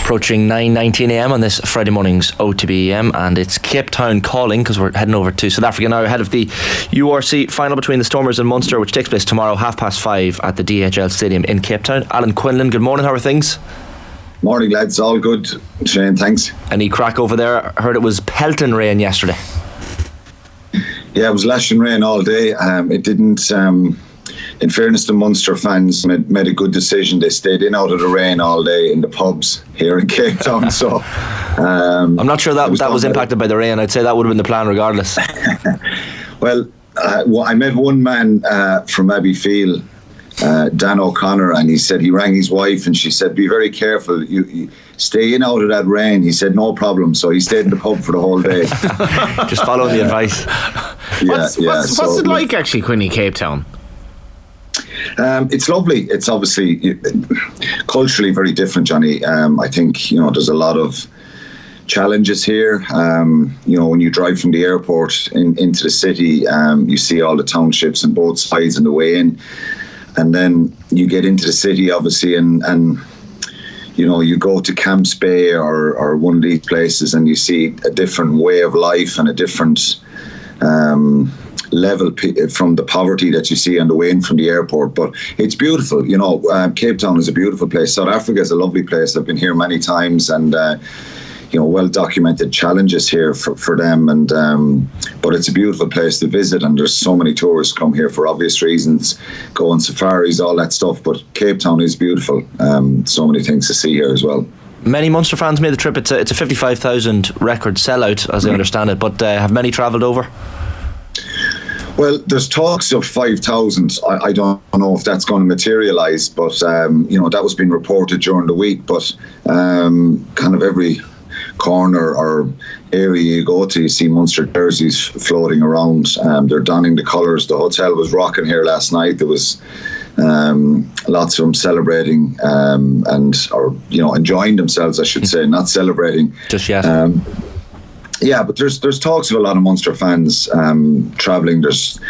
Approaching 9:19 AM on this Friday morning's OTB AM, and it's Cape Town calling because we're heading over to South Africa now ahead of the URC final between the Stormers and Munster, which takes place tomorrow 5:30 at the DHL Stadium in Cape Town. Alan Quinlan, good morning, how are things? Morning lads, all good, Shane, thanks. Any crack over there? I heard it was pelting rain yesterday. Yeah, it was lashing rain all day. It didn't, in fairness to Munster fans, made a good decision. They stayed in out of the rain all day in the pubs here in Cape Town. So I'm not sure that was impacted by the rain. I'd say that would have been the plan regardless. Well, I met one man from Abbeyfield, Dan O'Connor, and he said he rang his wife and she said, be very careful, you stay in out of that rain. He said no problem, so he stayed in the pub for the whole day. Just following the advice. What's it like actually, Quinny, Cape Town? It's lovely. It's obviously culturally very different, Johnny. I think there's a lot of challenges here. When you drive from the airport into the city, you see all the townships on both sides on the way in. And then you get into the city, obviously, and you go to Camps Bay or one of these places and you see a different way of life and a different level from the poverty that you see on the way in from the airport. But it's beautiful. Cape Town is a beautiful place. South Africa is a lovely place. I've been here many times, and well documented challenges here for them, and but it's a beautiful place to visit, and there's so many tourists come here for obvious reasons, go on safaris, all that stuff. But Cape Town is beautiful. So many things to see here as well. Many Munster fans made the trip. It's a 55,000 record sellout, as I understand it, but have many travelled over? Well, there's talks of 5,000. I don't know if that's going to materialise, but that was being reported during the week. But kind of every corner or area you go to, you see Munster jerseys floating around. They're donning the colours. The hotel was rocking here last night. There was lots of them celebrating and enjoying themselves, I should say, not celebrating just yet. Yeah, but there's talks of a lot of Munster fans travelling. There's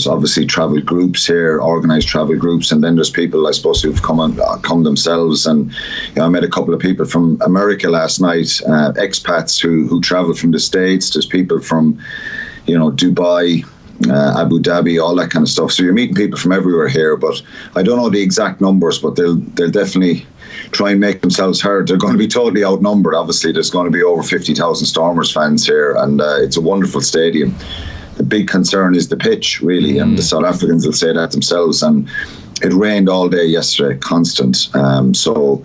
obviously travel groups here, organised travel groups, and then there's people, I suppose, who've come themselves. And I met a couple of people from America last night, expats who travel from the States. There's people from, Dubai, Abu Dhabi, all that kind of stuff. So you're meeting people from everywhere here. But I don't know the exact numbers, but they'll definitely try and make themselves heard. They're going to be totally outnumbered. Obviously, there's going to be over 50,000 Stormers fans here, and it's a wonderful stadium. The big concern is the pitch, really, and the South Africans will say that themselves. And it rained all day yesterday, constant. So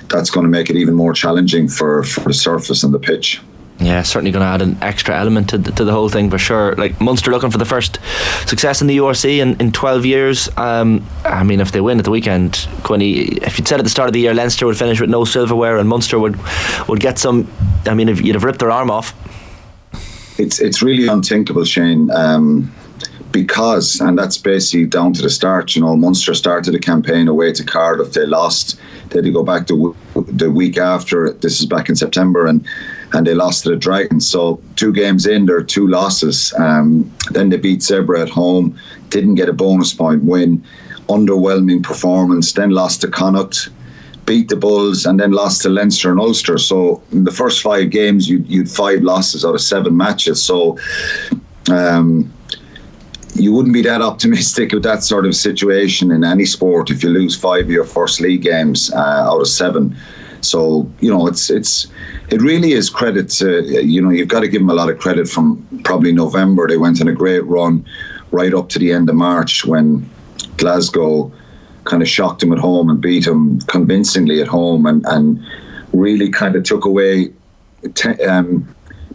that's going to make it even more challenging for the surface and the pitch. Yeah, certainly going to add an extra element to the whole thing for sure. Like Munster looking for the first success in the URC in 12 years. If they win at the weekend, Quinny, if you'd said at the start of the year Leinster would finish with no silverware and Munster would get some, if you'd have ripped their arm off. It's really unthinkable, Shane, because, and that's basically down to the start. Munster started a campaign away to Cardiff. They lost. They had to go back the week after. This is back in September, and they lost to the Dragons. So 2 games in, there are 2 losses. Then they beat Zebra at home, didn't get a bonus point win, underwhelming performance, then lost to Connacht, beat the Bulls, and then lost to Leinster and Ulster. So in the first 5 games, you'd 5 losses out of 7 matches. So you wouldn't be that optimistic with that sort of situation in any sport if you lose 5 of your first league games out of 7. So it really is credit to, you've got to give them a lot of credit. From probably November, they went on a great run right up to the end of March when Glasgow kind of shocked them at home and beat them convincingly at home, and really kind of took away.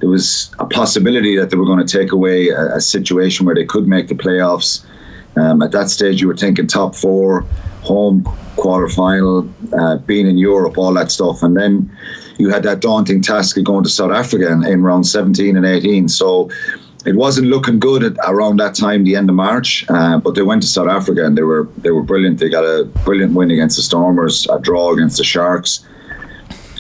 There was a possibility that they were going to take away a situation where they could make the playoffs. At that stage, you were thinking top 4, home quarter-final, being in Europe, all that stuff. And then you had that daunting task of going to South Africa in round 17 and 18. So it wasn't looking good around that time, the end of March. But they went to South Africa and they were brilliant. They got a brilliant win against the Stormers, a draw against the Sharks.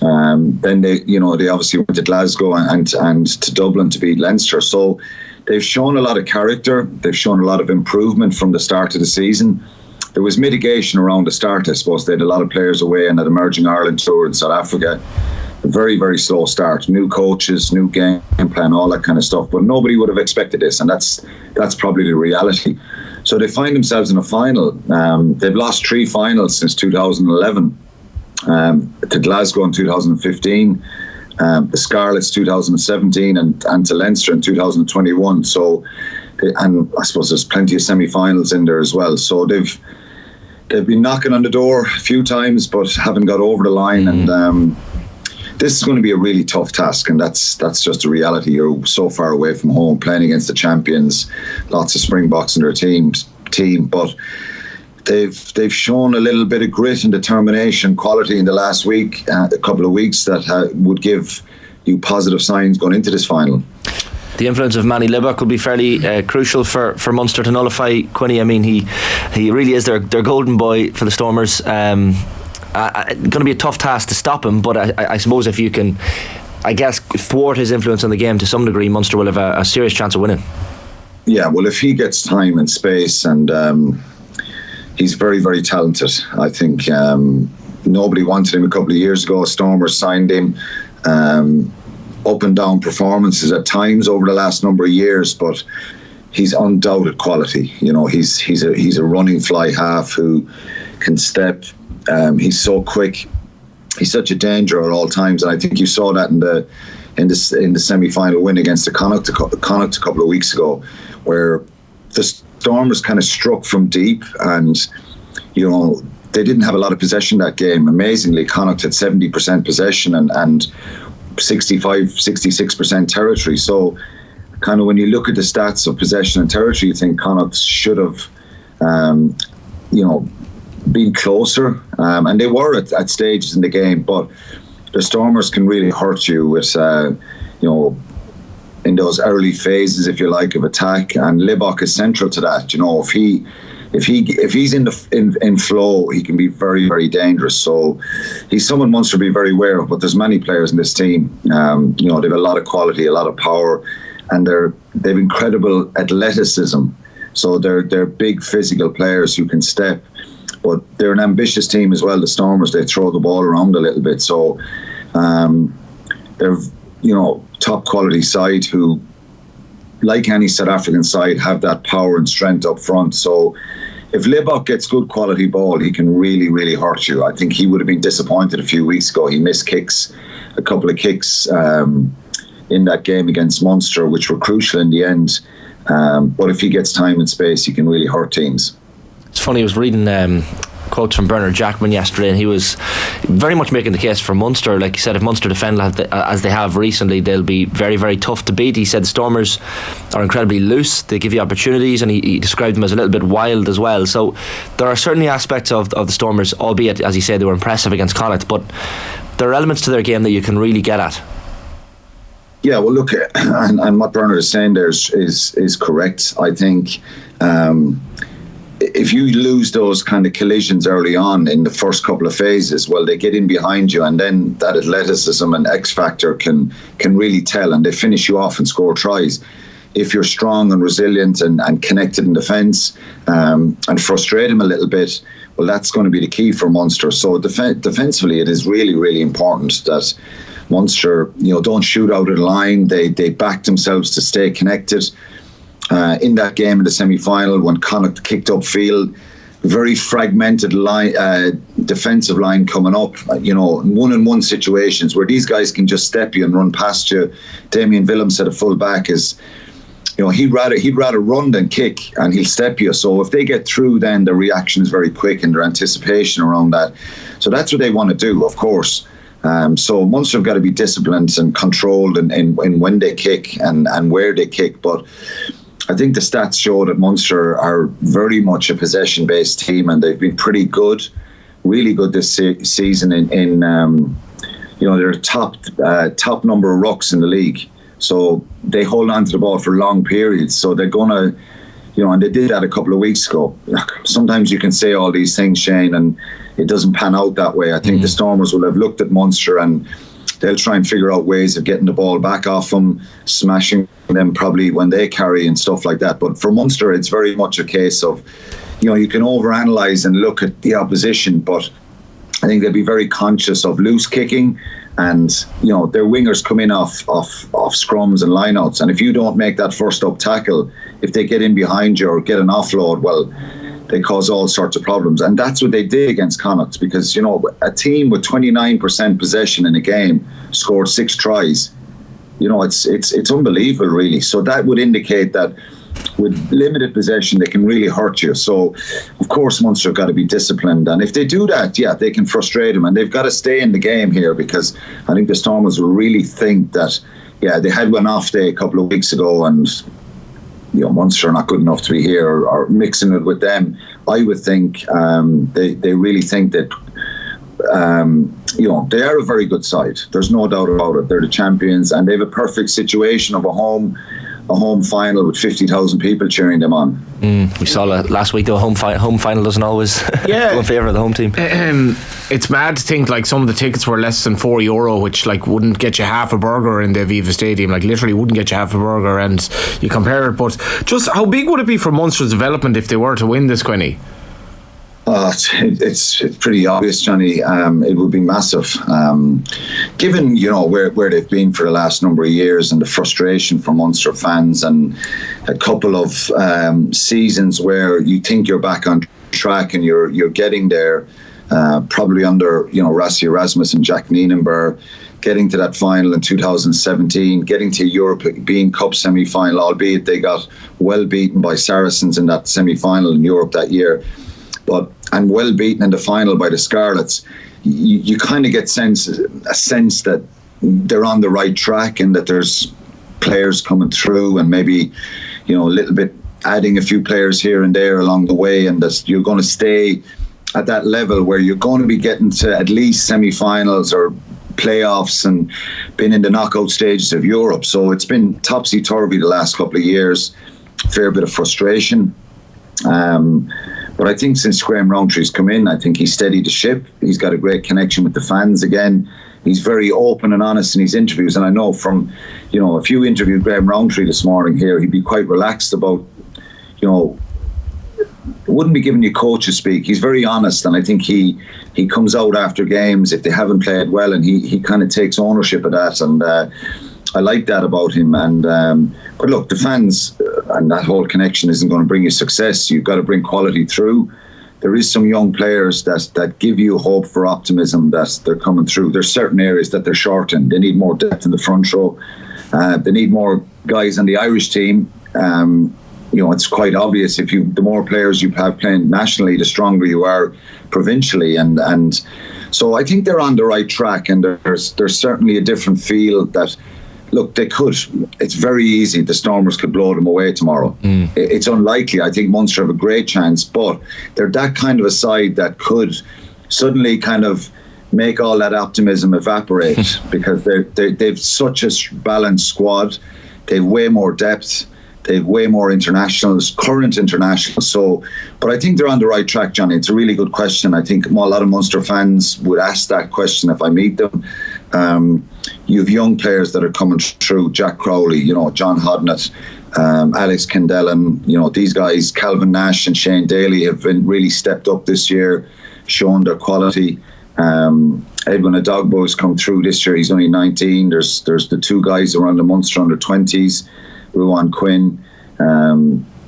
Then they obviously went to Glasgow and to Dublin to beat Leinster. So they've shown a lot of character. They've shown a lot of improvement from the start of the season. there was mitigation around the start, I suppose. They had a lot of players away in that emerging Ireland tour in South Africa. A very, very slow start. New coaches, new game plan, all that kind of stuff. But nobody would have expected this, and that's probably the reality. So they find themselves in a final. They've lost 3 finals since 2011. To Glasgow in 2015, the Scarlets 2017, and to Leinster in 2021. So, and I suppose there's plenty of semi-finals in there as well. So they've been knocking on the door a few times, but haven't got over the line. And this is going to be a really tough task, and that's just the reality. You're so far away from home, playing against the champions, lots of Springboks in their team, but they've shown a little bit of grit and determination, quality in the last week, a couple of weeks, that would give you positive signs going into this final. The influence of Manny Libbok will be fairly crucial for Munster to nullify Quinny. I mean, he really is their golden boy for the Stormers. Going to be a tough task to stop him, but I suppose if you can, I guess, thwart his influence on the game to some degree, Munster will have a serious chance of winning. Yeah, well, if he gets time and space, and he's very, very talented. I think nobody wanted him a couple of years ago. Stormers signed him. Up and down performances at times over the last number of years, but he's undoubted quality. You know, he's a running fly half who can step. He's so quick. He's such a danger at all times, and I think you saw that in the semi-final win against the Connacht a couple of weeks ago, where the Stormers kind of struck from deep, and you know, they didn't have a lot of possession that game. Amazingly, Connacht had 70% possession and 65-66% territory. So kind of when you look at the stats of possession and territory, you think Connacht should have been closer, and they were at stages in the game, but the Stormers can really hurt you with in those early phases, if you like, of attack, and Libbok is central to that. You know, if he's in flow, he can be very, very dangerous. So he's someone Munster be very aware of. But there's many players in this team. They have a lot of quality, a lot of power, and they've incredible athleticism. So they're big physical players who can step. But they're an ambitious team as well. The Stormers, they throw the ball around a little bit. So they're top quality side who, like any South African side, have that power and strength up front. So if Libbok gets good quality ball, he can really, really hurt you. I think he would have been disappointed a few weeks ago. He missed a couple of kicks in that game against Munster, which were crucial in the end. But if he gets time and space, he can really hurt teams. It's funny, I was reading quotes from Bernard Jackman yesterday, and he was very much making the case for Munster. Like he said, if Munster defend as they have recently, they'll be very, very tough to beat. He said the Stormers are incredibly loose, they give you opportunities, and he described them as a little bit wild as well. So there are certainly aspects of the Stormers, albeit, as he said, they were impressive against Connacht, but there are elements to their game that you can really get at. Yeah, well, look, and what Bernard is saying there is correct. I think if you lose those kind of collisions early on in the first couple of phases, well, they get in behind you, and then that athleticism and X factor can really tell, and they finish you off and score tries. If you're strong and resilient and connected in defence and frustrate them a little bit, well, that's going to be the key for Munster. So defensively, it is really, really important that Munster, don't shoot out of the line. They back themselves to stay connected. In that game in the semi-final, when Connacht kicked upfield, very fragmented line, defensive line coming up, one-on-one situations where these guys can just step you and run past you. Damien Willems at a full back is, he'd rather run than kick, and he'll step you. So if they get through, then the reaction is very quick and their anticipation around that. So that's what they want to do, of course. So Munster have got to be disciplined and controlled in when they kick and where they kick. But I think the stats show that Munster are very much a possession-based team, and they've been pretty good, really good this season in their top number of rucks in the league. So they hold on to the ball for long periods. So they're going to, and they did that a couple of weeks ago. Sometimes you can say all these things, Shane, and it doesn't pan out that way. I think the Stormers will have looked at Munster, and they'll try and figure out ways of getting the ball back off them, smashing them probably when they carry and stuff like that. But for Munster, it's very much a case of, you can overanalyze and look at the opposition, but I think they'll be very conscious of loose kicking, and their wingers come in off scrums and lineouts, and if you don't make that first up tackle, if they get in behind you or get an offload, well, they cause all sorts of problems. And that's what they did against Connacht, because a team with 29% possession in a game scored 6 tries. It's unbelievable, really. So that would indicate that with limited possession, they can really hurt you. So, of course, Munster have got to be disciplined. And if they do that, they can frustrate them. And they've got to stay in the game here, because I think the Stormers will really think that, they had one off day a couple of weeks ago, and Munster are not good enough to be here, or mixing it with them. I would think they really think that they are a very good side. There's no doubt about it. They're the champions, and they have a perfect situation of a home final with 50,000 people cheering them on. We saw that last week, though. Home final doesn't always go in favour of the home team. It's mad to think some of the tickets were less than €4, which wouldn't get you half a burger in the Aviva Stadium. Literally wouldn't get you half a burger, and you compare it. But just how big would it be for Munster's development if they were to win this, Quinny? It's pretty obvious, Johnny. It would be massive, given where they've been for the last number of years, and the frustration for Munster fans, and a couple of seasons where you think you're back on track and you're getting there, probably under Rassi Erasmus and Jack Nienenberg, getting to that final in 2017, getting to European Cup semi-final, albeit they got well beaten by Saracens in that semi-final in Europe that year. And well beaten in the final by the Scarlets. You kind of get a sense that they're on the right track, and that there's players coming through, and maybe a little bit adding a few players here and there along the way, and that you're going to stay at that level where you're going to be getting to at least semi-finals or playoffs and been in the knockout stages of Europe. So it's been topsy-turvy the last couple of years. Fair bit of frustration. But I think since Graham Roundtree's come in, I think he's steadied the ship. He's got a great connection with the fans again. He's very open and honest in his interviews. And I know from, if you interviewed Graham Roundtree this morning here, he'd be quite relaxed about, wouldn't be giving you coaches speak. He's very honest. And I think he comes out after games if they haven't played well, and he kind of takes ownership of that. And I like that about him. And but look, the fans and that whole connection isn't going to bring you success. You've got to bring quality through. There is some young players that give you hope for optimism that they're coming through. There's certain areas that they're short in. They need more depth in the front row. They need more guys on the Irish team. It's quite obvious. The more players you have playing nationally, the stronger you are provincially, and so I think they're on the right track. And there's certainly a different feel that. Look, they could. It's very easy. The Stormers could blow them away tomorrow. It's unlikely. I think Munster have a great chance, but they're that kind of a side that could suddenly kind of make all that optimism evaporate because they've such a balanced squad. They've way more depth. They've way more internationals, current internationals. So, but I think they're on the right track, Johnny. It's a really good question. I think a lot of Munster fans would ask that question if I meet them. You have young players that are coming through. Jack Crowley, John Hodnett, Alex Kendellen, these guys, Calvin Nash and Shane Daly have been really stepped up this year, shown their quality. Edwin Adogbo has come through this year. He's only 19. There's the 2 guys who are on the Munster under 20s, Ruan Quinn.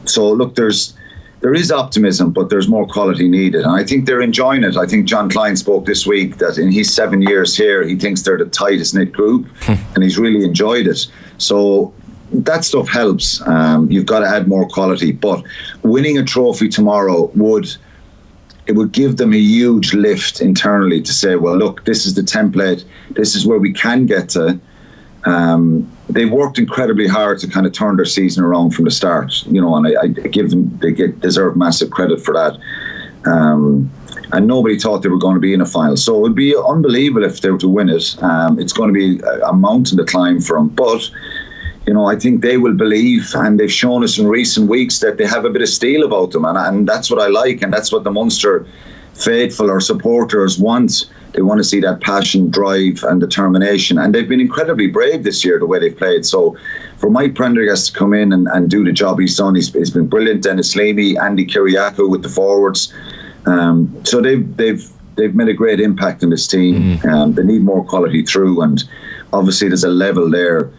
So look, there is optimism, but there's more quality needed. And I think they're enjoying it. I think John Klein spoke this week that in his 7 years here, he thinks they're the tightest knit group, and he's really enjoyed it. So that stuff helps. You've got to add more quality. But winning a trophy tomorrow would give them a huge lift internally to say, well, look, this is the template. This is where we can get to. They've worked incredibly hard to kind of turn their season around from the start, and I give them, deserve massive credit for that. And nobody thought they were going to be in a final. So it would be unbelievable if they were to win it. It's going to be a mountain to climb from. But, I think they will believe, and they've shown us in recent weeks that they have a bit of steel about them. And that's what I like, and that's what the Munster faithful or supporters want. They want to see that passion, drive and determination. And they've been incredibly brave this year, the way they've played. So for Mike Prendergast to come in and do the job he's done, he's been brilliant. Dennis Leamy, Andy Kiriakou with the forwards. So they've made a great impact in this team. They need more quality through, and obviously there's a level there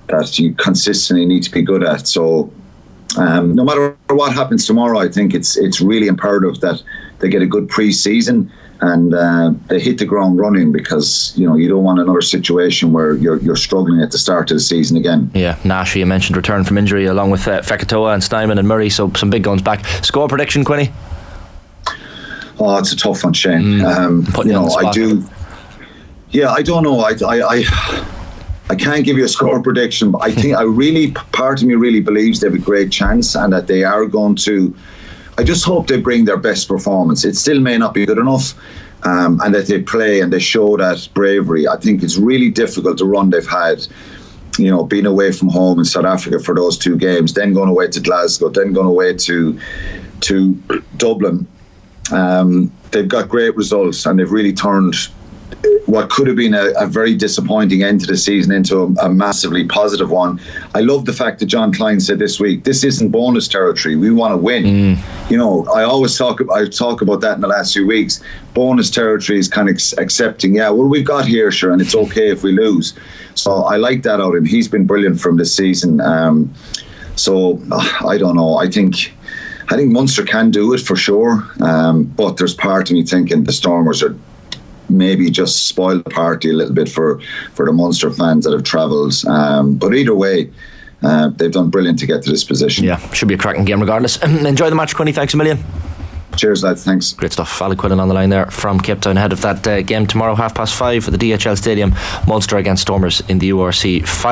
that you consistently need to be good at. So no matter what happens tomorrow, I think it's really imperative that they get a good pre-season and they hit the ground running, because you don't want another situation where you're struggling at the start of the season again. Yeah, Nash, you mentioned return from injury along with Fekitoa and Steinman and Murray, so some big guns back. Score prediction, Quinny? Oh, it's a tough one, Shane. I do. Yeah, I don't know. I can't give you a score prediction, but I think part of me really believes they have a great chance, and that they are going to. I just hope they bring their best performance. It still may not be good enough, and that they play and they show that bravery. I think it's really difficult, the run they've had, being away from home in South Africa for those 2 games, then going away to Glasgow, then going away to Dublin. They've got great results, and they've really turned what could have been a very disappointing end to the season into a massively positive one. I love the fact that John Klein said this week, this isn't bonus territory, we want to win. I always talk about that in the last few weeks. Bonus territory is kind of accepting, we've got here, sure, and it's okay if we lose. So I like that out of him. He's been brilliant from this season. So I don't know, I think Munster can do it for sure, but there's part of me thinking the Stormers are maybe just spoil the party a little bit for the Munster fans that have travelled. But either way, they've done brilliant to get to this position. Yeah, should be a cracking game regardless. Enjoy the match, Quinny. Thanks a million. Cheers, lads. Thanks. Great stuff. Alan Quinlan on the line there from Cape Town ahead of that game tomorrow, 5:30 at the DHL Stadium. Munster against Stormers in the URC.